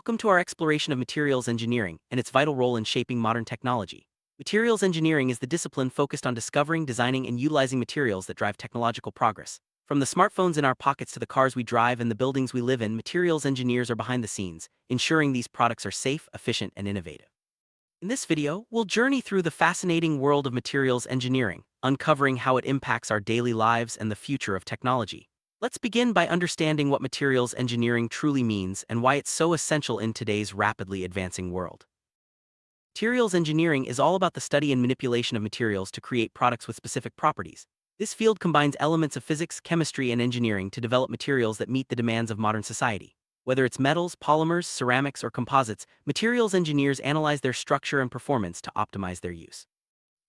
Welcome to our exploration of materials engineering and its vital role in shaping modern technology. Materials engineering is the discipline focused on discovering, designing, and utilizing materials that drive technological progress. From the smartphones in our pockets to the cars we drive and the buildings we live in, materials engineers are behind the scenes, ensuring these products are safe, efficient, and innovative. In this video, we'll journey through the fascinating world of materials engineering, uncovering how it impacts our daily lives and the future of technology. Let's begin by understanding what materials engineering truly means and why it's so essential in today's rapidly advancing world. Materials engineering is all about the study and manipulation of materials to create products with specific properties. This field combines elements of physics, chemistry, and engineering to develop materials that meet the demands of modern society. Whether it's metals, polymers, ceramics, or composites, materials engineers analyze their structure and performance to optimize their use.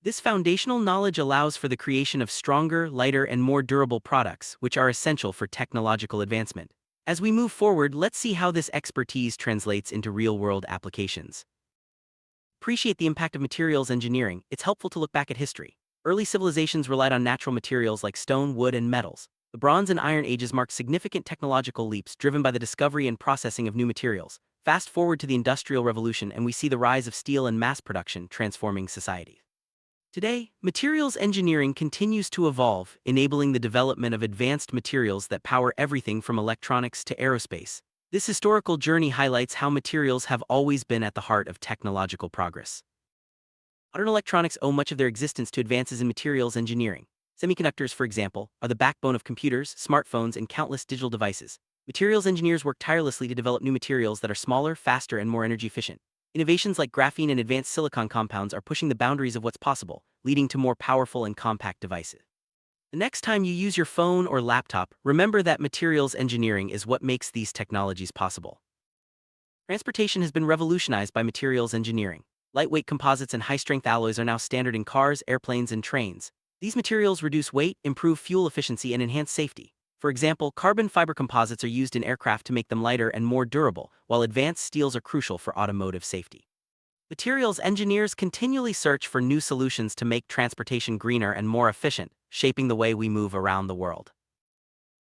This foundational knowledge allows for the creation of stronger, lighter, and more durable products, which are essential for technological advancement. As we move forward, let's see how this expertise translates into real-world applications. Appreciate the impact of materials engineering. It's helpful to look back at history. Early civilizations relied on natural materials like stone, wood, and metals. The Bronze and Iron Ages marked significant technological leaps driven by the discovery and processing of new materials. Fast forward to the Industrial Revolution, and we see the rise of steel and mass production transforming society. Today, materials engineering continues to evolve, enabling the development of advanced materials that power everything from electronics to aerospace. This historical journey highlights how materials have always been at the heart of technological progress. Modern electronics owe much of their existence to advances in materials engineering. Semiconductors, for example, are the backbone of computers, smartphones, and countless digital devices. Materials engineers work tirelessly to develop new materials that are smaller, faster, and more energy efficient. Innovations like graphene and advanced silicon compounds are pushing the boundaries of what's possible, leading to more powerful and compact devices. The next time you use your phone or laptop, remember that materials engineering is what makes these technologies possible. Transportation has been revolutionized by materials engineering. Lightweight composites and high-strength alloys are now standard in cars, airplanes, and trains. These materials reduce weight, improve fuel efficiency, and enhance safety. For example, carbon fiber composites are used in aircraft to make them lighter and more durable, while advanced steels are crucial for automotive safety. Materials engineers continually search for new solutions to make transportation greener and more efficient, shaping the way we move around the world.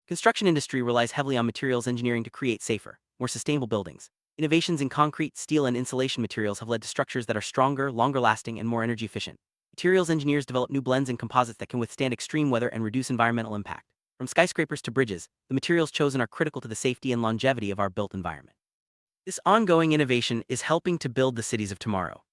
Construction industry relies heavily on materials engineering to create safer, more sustainable buildings. Innovations in concrete, steel, and insulation materials have led to structures that are stronger, longer-lasting, and more energy efficient. Materials engineers develop new blends and composites that can withstand extreme weather and reduce environmental impact. From skyscrapers to bridges, the materials chosen are critical to the safety and longevity of our built environment. This ongoing innovation is helping to build the cities of tomorrow.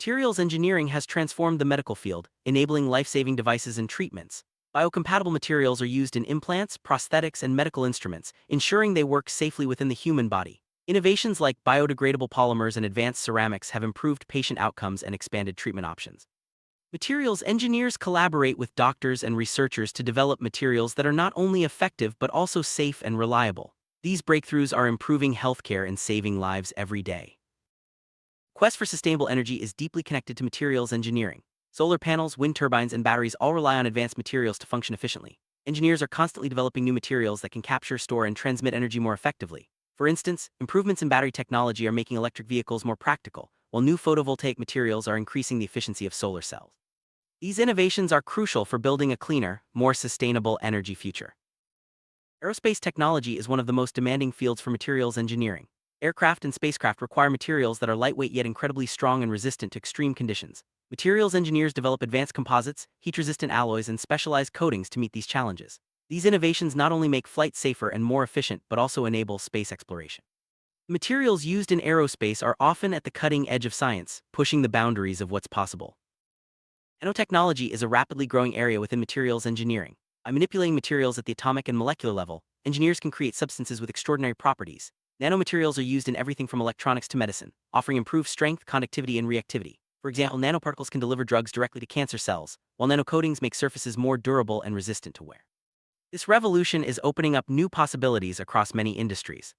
Materials engineering has transformed the medical field, enabling life-saving devices and treatments. Biocompatible materials are used in implants, prosthetics, and medical instruments, ensuring they work safely within the human body. Innovations like biodegradable polymers and advanced ceramics have improved patient outcomes and expanded treatment options. Materials engineers collaborate with doctors and researchers to develop materials that are not only effective but also safe and reliable. These breakthroughs are improving healthcare and saving lives every day. Quest for sustainable energy is deeply connected to materials engineering. Solar panels, wind turbines, and batteries all rely on advanced materials to function efficiently. Engineers are constantly developing new materials that can capture, store, and transmit energy more effectively. For instance, improvements in battery technology are making electric vehicles more practical, while new photovoltaic materials are increasing the efficiency of solar cells. These innovations are crucial for building a cleaner, more sustainable energy future. Aerospace technology is one of the most demanding fields for materials engineering. Aircraft and spacecraft require materials that are lightweight yet incredibly strong and resistant to extreme conditions. Materials engineers develop advanced composites, heat-resistant alloys, and specialized coatings to meet these challenges. These innovations not only make flight safer and more efficient but also enable space exploration. Materials used in aerospace are often at the cutting edge of science, pushing the boundaries of what's possible. Nanotechnology is a rapidly growing area within materials engineering. By manipulating materials at the atomic and molecular level, engineers can create substances with extraordinary properties. Nanomaterials are used in everything from electronics to medicine, offering improved strength, conductivity, and reactivity. For example, nanoparticles can deliver drugs directly to cancer cells, while nanocoatings make surfaces more durable and resistant to wear. This revolution is opening up new possibilities across many industries.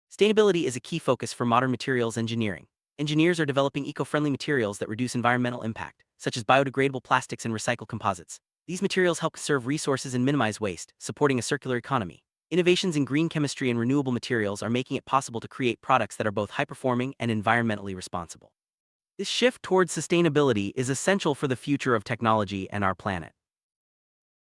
Sustainability is a key focus for modern materials engineering. Engineers are developing eco-friendly materials that reduce environmental impact, such as biodegradable plastics and recycled composites. These materials help conserve resources and minimize waste, supporting a circular economy. Innovations in green chemistry and renewable materials are making it possible to create products that are both high-performing and environmentally responsible. This shift towards sustainability is essential for the future of technology and our planet.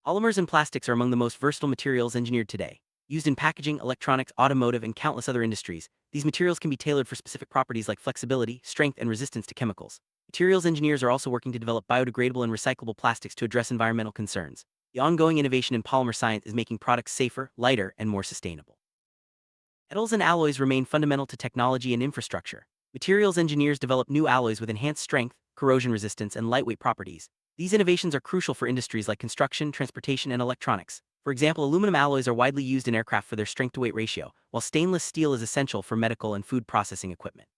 Polymers and plastics are among the most versatile materials engineered today. Used in packaging, electronics, automotive, and countless other industries, these materials can be tailored for specific properties like flexibility, strength, and resistance to chemicals. Materials engineers are also working to develop biodegradable and recyclable plastics to address environmental concerns. The ongoing innovation in polymer science is making products safer, lighter, and more sustainable. Metals and alloys remain fundamental to technology and infrastructure. Materials engineers develop new alloys with enhanced strength, corrosion resistance, and lightweight properties. These innovations are crucial for industries like construction, transportation, and electronics. For example, aluminum alloys are widely used in aircraft for their strength-to-weight ratio, while stainless steel is essential for medical and food processing equipment.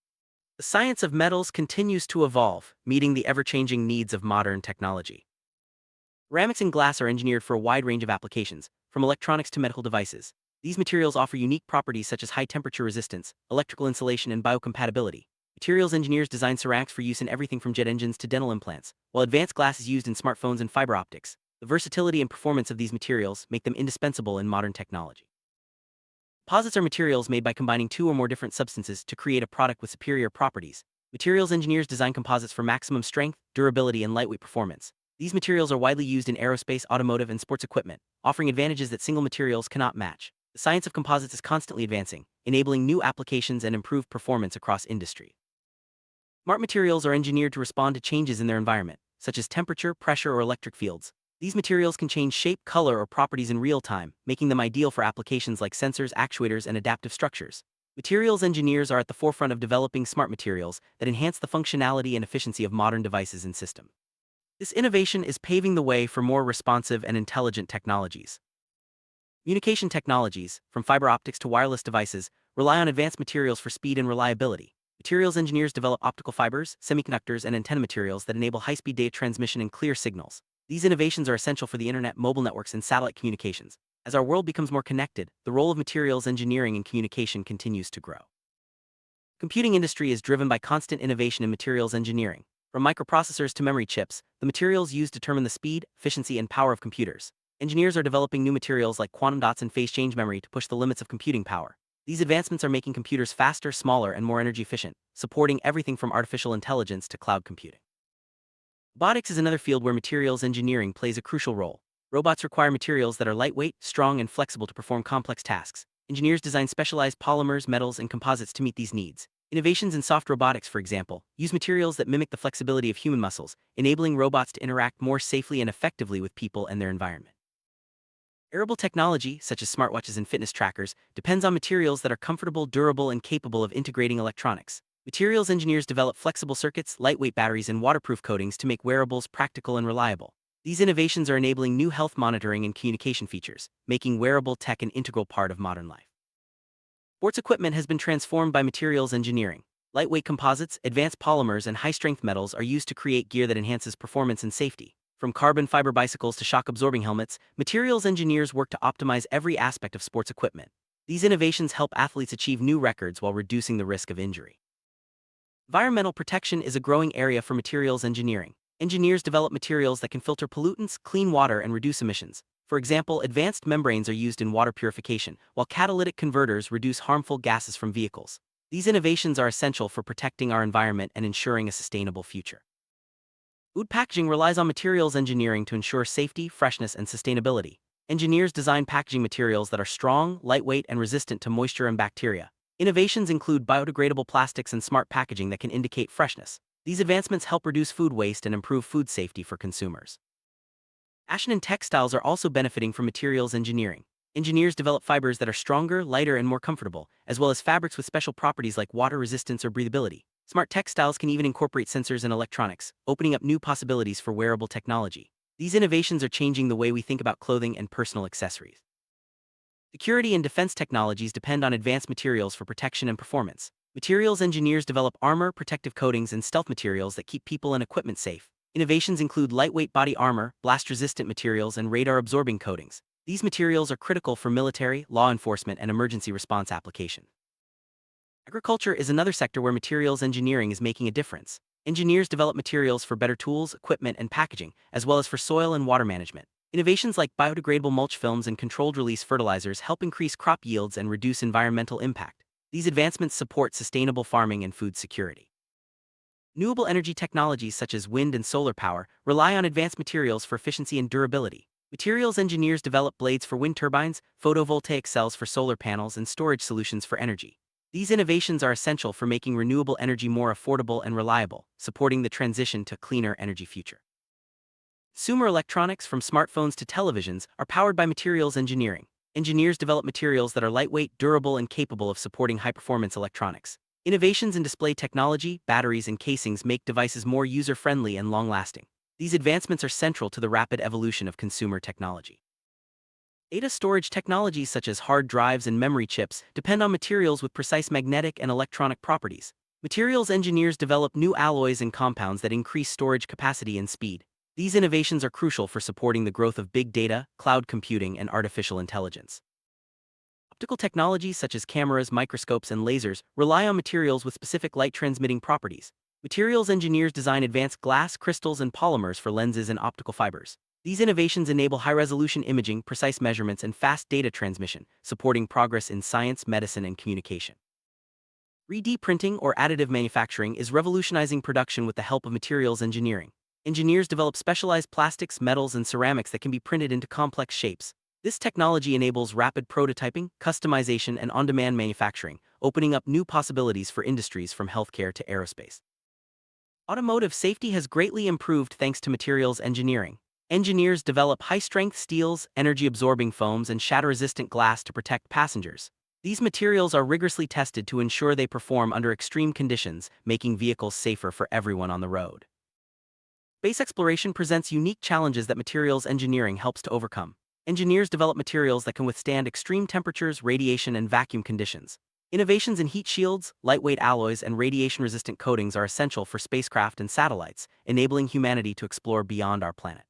The science of metals continues to evolve, meeting the ever-changing needs of modern technology. Ceramics and glass are engineered for a wide range of applications, from electronics to medical devices. These materials offer unique properties such as high temperature resistance, electrical insulation, and biocompatibility. Materials engineers design ceramics for use in everything from jet engines to dental implants, while advanced glass is used in smartphones and fiber optics. The versatility and performance of these materials make them indispensable in modern technology. Composites are materials made by combining two or more different substances to create a product with superior properties. Materials engineers design composites for maximum strength, durability, and lightweight performance. These materials are widely used in aerospace, automotive, and sports equipment, offering advantages that single materials cannot match. The science of composites is constantly advancing, enabling new applications and improved performance across industry. Smart materials are engineered to respond to changes in their environment, such as temperature, pressure, or electric fields. These materials can change shape, color, or properties in real time, making them ideal for applications like sensors, actuators, and adaptive structures. Materials engineers are at the forefront of developing smart materials that enhance the functionality and efficiency of modern devices and systems. This innovation is paving the way for more responsive and intelligent technologies. Communication technologies, from fiber optics to wireless devices, rely on advanced materials for speed and reliability. Materials engineers develop optical fibers, semiconductors, and antenna materials that enable high-speed data transmission and clear signals. These innovations are essential for the internet, mobile networks, and satellite communications. As our world becomes more connected, the role of materials engineering in communication continues to grow. Computing industry is driven by constant innovation in materials engineering. From microprocessors to memory chips, the materials used determine the speed, efficiency, and power of computers. Engineers are developing new materials like quantum dots and phase change memory to push the limits of computing power. These advancements are making computers faster, smaller, and more energy efficient, supporting everything from artificial intelligence to cloud computing. Robotics is another field where materials engineering plays a crucial role. Robots require materials that are lightweight, strong, and flexible to perform complex tasks. Engineers design specialized polymers, metals, and composites to meet these needs. Innovations in soft robotics, for example, use materials that mimic the flexibility of human muscles, enabling robots to interact more safely and effectively with people and their environment. Wearable technology, such as smartwatches and fitness trackers, depends on materials that are comfortable, durable, and capable of integrating electronics. Materials engineers develop flexible circuits, lightweight batteries, and waterproof coatings to make wearables practical and reliable. These innovations are enabling new health monitoring and communication features, making wearable tech an integral part of modern life. Sports equipment has been transformed by materials engineering. Lightweight composites, advanced polymers, and high-strength metals are used to create gear that enhances performance and safety. From carbon fiber bicycles to shock-absorbing helmets, materials engineers work to optimize every aspect of sports equipment. These innovations help athletes achieve new records while reducing the risk of injury. Environmental protection is a growing area for materials engineering. Engineers develop materials that can filter pollutants, clean water, and reduce emissions. For example, advanced membranes are used in water purification, while catalytic converters reduce harmful gases from vehicles. These innovations are essential for protecting our environment and ensuring a sustainable future. Food packaging relies on materials engineering to ensure safety, freshness, and sustainability. Engineers design packaging materials that are strong, lightweight, and resistant to moisture and bacteria. Innovations include biodegradable plastics and smart packaging that can indicate freshness. These advancements help reduce food waste and improve food safety for consumers. Fashion and textiles are also benefiting from materials engineering. Engineers develop fibers that are stronger, lighter, and more comfortable, as well as fabrics with special properties like water resistance or breathability. Smart textiles can even incorporate sensors and electronics, opening up new possibilities for wearable technology. These innovations are changing the way we think about clothing and personal accessories. Security and defense technologies depend on advanced materials for protection and performance. Materials engineers develop armor, protective coatings, and stealth materials that keep people and equipment safe. Innovations include lightweight body armor, blast-resistant materials, and radar-absorbing coatings. These materials are critical for military, law enforcement, and emergency response applications. Agriculture is another sector where materials engineering is making a difference. Engineers develop materials for better tools, equipment, and packaging, as well as for soil and water management. Innovations like biodegradable mulch films and controlled-release fertilizers help increase crop yields and reduce environmental impact. These advancements support sustainable farming and food security. Renewable energy technologies such as wind and solar power rely on advanced materials for efficiency and durability. Materials engineers develop blades for wind turbines, photovoltaic cells for solar panels, and storage solutions for energy. These innovations are essential for making renewable energy more affordable and reliable, supporting the transition to a cleaner energy future. Consumer electronics, from smartphones to televisions, are powered by materials engineering. Engineers develop materials that are lightweight, durable, and capable of supporting high-performance electronics. Innovations in display technology, batteries, and casings make devices more user-friendly and long-lasting. These advancements are central to the rapid evolution of consumer technology. Data storage technologies such as hard drives and memory chips depend on materials with precise magnetic and electronic properties. Materials engineers develop new alloys and compounds that increase storage capacity and speed. These innovations are crucial for supporting the growth of big data, cloud computing, and artificial intelligence. Optical technologies such as cameras, microscopes, and lasers rely on materials with specific light-transmitting properties. Materials engineers design advanced glass, crystals, and polymers for lenses and optical fibers. These innovations enable high-resolution imaging, precise measurements, and fast data transmission, supporting progress in science, medicine, and communication. 3D printing, or additive manufacturing, is revolutionizing production with the help of materials engineering. Engineers develop specialized plastics, metals, and ceramics that can be printed into complex shapes. This technology enables rapid prototyping, customization, and on-demand manufacturing, opening up new possibilities for industries from healthcare to aerospace. Automotive safety has greatly improved thanks to materials engineering. Engineers develop high-strength steels, energy-absorbing foams, and shatter-resistant glass to protect passengers. These materials are rigorously tested to ensure they perform under extreme conditions, making vehicles safer for everyone on the road. Space exploration presents unique challenges that materials engineering helps to overcome. Engineers develop materials that can withstand extreme temperatures, radiation, and vacuum conditions. Innovations in heat shields, lightweight alloys, and radiation-resistant coatings are essential for spacecraft and satellites, enabling humanity to explore beyond our planet.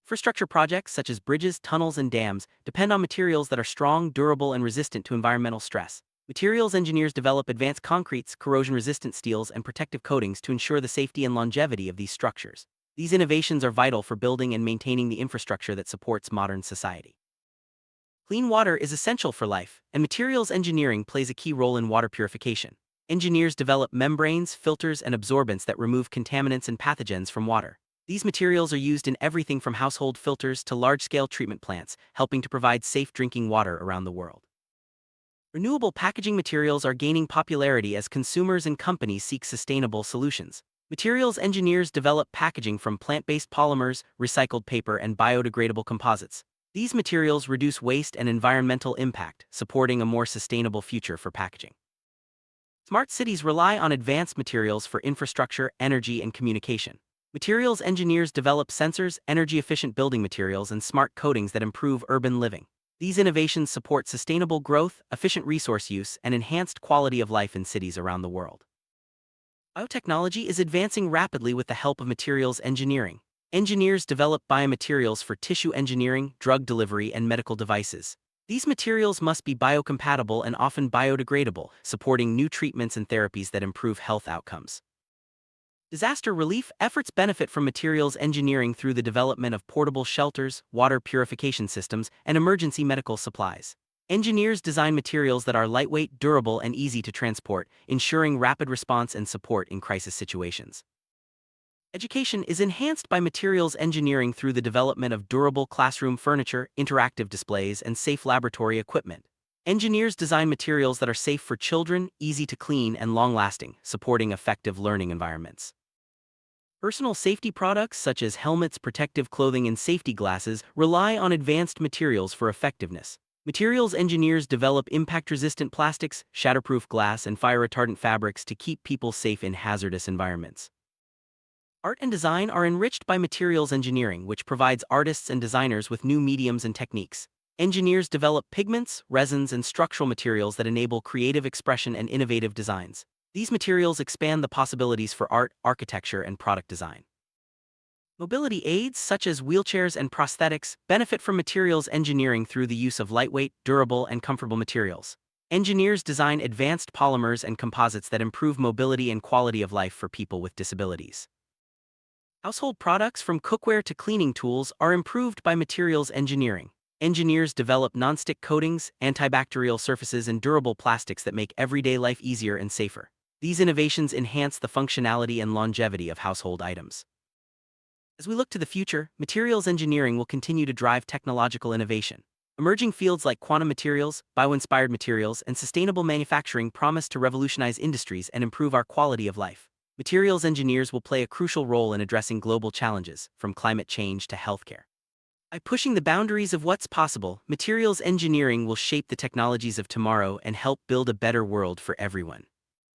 Infrastructure projects such as bridges, tunnels, and dams depend on materials that are strong, durable, and resistant to environmental stress. Materials engineers develop advanced concretes, corrosion-resistant steels, and protective coatings to ensure the safety and longevity of these structures. These innovations are vital for building and maintaining the infrastructure that supports modern society. Clean water is essential for life, and materials engineering plays a key role in water purification. Engineers develop membranes, filters, and absorbents that remove contaminants and pathogens from water. These materials are used in everything from household filters to large-scale treatment plants, helping to provide safe drinking water around the world. Renewable packaging materials are gaining popularity as consumers and companies seek sustainable solutions. Materials engineers develop packaging from plant-based polymers, recycled paper, and biodegradable composites. These materials reduce waste and environmental impact, supporting a more sustainable future for packaging. Smart cities rely on advanced materials for infrastructure, energy, and communication. Materials engineers develop sensors, energy-efficient building materials, and smart coatings that improve urban living. These innovations support sustainable growth, efficient resource use, and enhanced quality of life in cities around the world. Biotechnology is advancing rapidly with the help of materials engineering. Engineers develop biomaterials for tissue engineering, drug delivery, and medical devices. These materials must be biocompatible and often biodegradable, supporting new treatments and therapies that improve health outcomes. Disaster relief efforts benefit from materials engineering through the development of portable shelters, water purification systems, and emergency medical supplies. Engineers design materials that are lightweight, durable, and easy to transport, ensuring rapid response and support in crisis situations. Education is enhanced by materials engineering through the development of durable classroom furniture, interactive displays, and safe laboratory equipment. Engineers design materials that are safe for children, easy to clean, and long-lasting, supporting effective learning environments. Personal safety products such as helmets, protective clothing, and safety glasses rely on advanced materials for effectiveness. Materials engineers develop impact-resistant plastics, shatterproof glass, and fire-retardant fabrics to keep people safe in hazardous environments. Art and design are enriched by materials engineering, which provides artists and designers with new mediums and techniques. Engineers develop pigments, resins, and structural materials that enable creative expression and innovative designs. These materials expand the possibilities for art, architecture, and product design. Mobility aids, such as wheelchairs and prosthetics, benefit from materials engineering through the use of lightweight, durable, and comfortable materials. Engineers design advanced polymers and composites that improve mobility and quality of life for people with disabilities. Household products, from cookware to cleaning tools, are improved by materials engineering. Engineers develop non-stick coatings, antibacterial surfaces, and durable plastics that make everyday life easier and safer. These innovations enhance the functionality and longevity of household items. As we look to the future, materials engineering will continue to drive technological innovation. Emerging fields like quantum materials, bio-inspired materials, and sustainable manufacturing promise to revolutionize industries and improve our quality of life. Materials engineers will play a crucial role in addressing global challenges, from climate change to healthcare. By pushing the boundaries of what's possible, materials engineering will shape the technologies of tomorrow and help build a better world for everyone.